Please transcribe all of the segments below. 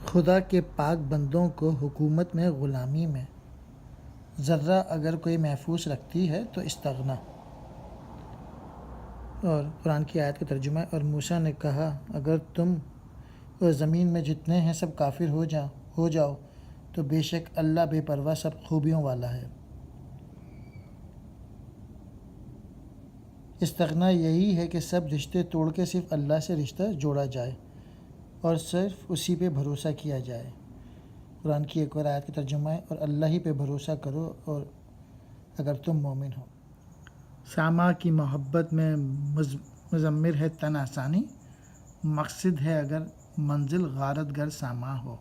خدا کے پاک بندوں کو حکومت میں غلامی میں ذرہ اگر کوئی محفوظ رکھتی ہے تو استغنا۔ اور قرآن کی آیت کا ترجمہ ہے، اور موسیٰ نے کہا اگر تم اور زمین میں جتنے ہیں سب کافر ہو جاؤ تو بے شک اللہ بے پرواہ سب خوبیوں والا ہے۔ استغنا یہی ہے کہ سب رشتے توڑ کے صرف اللہ سے رشتہ جوڑا جائے اور صرف اسی پہ بھروسہ کیا جائے۔ قرآن کی ایک اور آیت کا ترجمہ ہے، اور اللہ ہی پہ بھروسہ کرو اور اگر تم مومن ہو۔ ساما کی محبت میں مضمر ہے تن آسانی، مقصد ہے اگر منزل غارت گر ساما ہو۔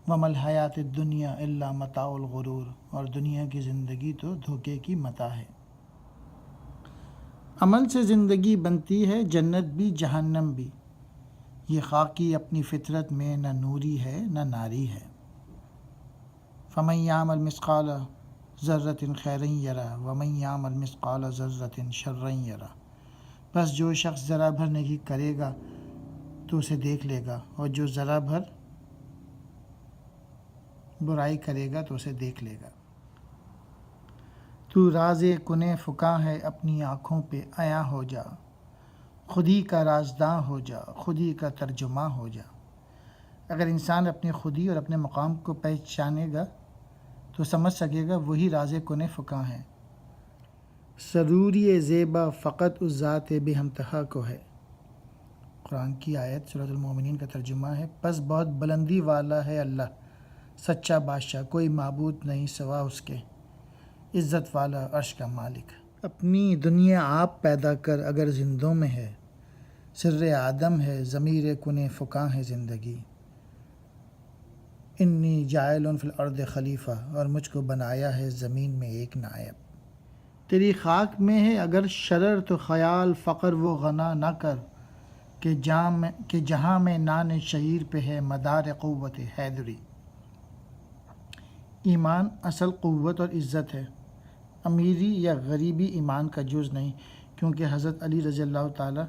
وَمَا الْحَيَاةُ الدُّنْيَا إِلَّا مَتَاعُ الْغُرُورِ، اور دنیا کی زندگی تو دھوکے کی متاع ہے۔ عمل سے زندگی بنتی ہے جنت بھی جہنم بھی، یہ خاکی اپنی فطرت میں نہ نوری ہے نہ ناری ہے۔ فَمَن يَعْمَلْ مِثْقَالَ ذَرَّةٍ خَيْرًا يَرَهُ وَمَن يَعْمَلْ مِثْقَالَ ذَرَّةٍ شَرًّا يَرَهُ، بس جو شخص ذرا بھر نیکی کرے گا تو اسے دیکھ لے گا، اور جو ذرا بھر برائی کرے گا تو اسے دیکھ لے گا۔ تو راز کنے فکاں ہے اپنی آنکھوں پہ عیاں ہو جا، خودی کا رازداں ہو جا، خودی کا ترجماں ہو جا۔ اگر انسان اپنی خودی اور اپنے مقام کو پہچانے گا تو سمجھ سکے گا وہی راز کنے فکاں ہے۔ سروری زیبا فقط اس ذات بے ہمتہا کو ہے۔ قرآن کی آیت سورۃ المومنین کا ترجمہ ہے، پس بہت بلندی والا ہے اللہ، سچا بادشاہ، کوئی معبود نہیں سوا اس کے، عزت والا عرش کا مالک۔ اپنی دنیا آپ پیدا کر اگر زندوں میں ہے، سر آدم ہے ضمیر کن فکاں ہے زندگی۔ انی جاعل فی الارض خلیفہ، اور مجھ کو بنایا ہے زمین میں ایک نائب۔ تیری خاک میں ہے اگر شرر تو خیال فقر و غنا نہ کر، کہ جہاں میں نان شعیر پہ ہے مدار قوت حیدری۔ ایمان اصل قوت اور عزت ہے، امیری یا غریبی ایمان کا جز نہیں، کیونکہ حضرت علی رضی اللہ تعالیٰ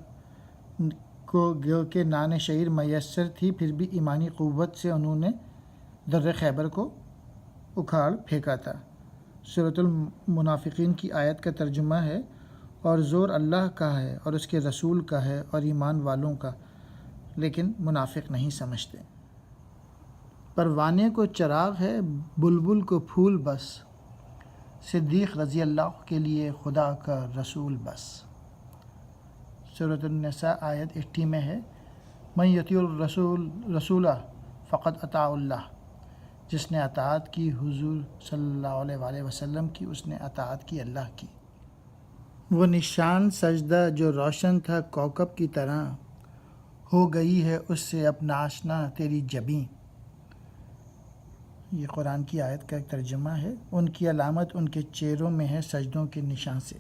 کو گو کہ نان شعیر میسر تھی پھر بھی ایمانی قوت سے انہوں نے در خیبر کو اکھاڑ پھینکا تھا۔ سورۃ المنافقین کی آیت کا ترجمہ ہے، اور زور اللہ کا ہے اور اس کے رسول کا ہے اور ایمان والوں کا، لیکن منافق نہیں سمجھتے۔ پروانے کو چراغ ہے بلبل کو پھول بس، صدیق رضی اللہ کے لیے خدا کا رسول بس۔ سورۃ النساء آیت 80 میں ہے، من یطیع الرسول فقد اطاع اللہ، جس نے اطاعت کی حضور صلی اللہ علیہ وسلم کی، اس نے اطاعت کی اللہ کی۔ وہ نشان سجدہ جو روشن تھا کوکب کی طرح، ہو گئی ہے اس سے اب ناشنا تیری جبیں۔ یہ قرآن کی آیت کا ایک ترجمہ ہے، ان کی علامت ان کے چہروں میں ہے سجدوں کے نشان سے۔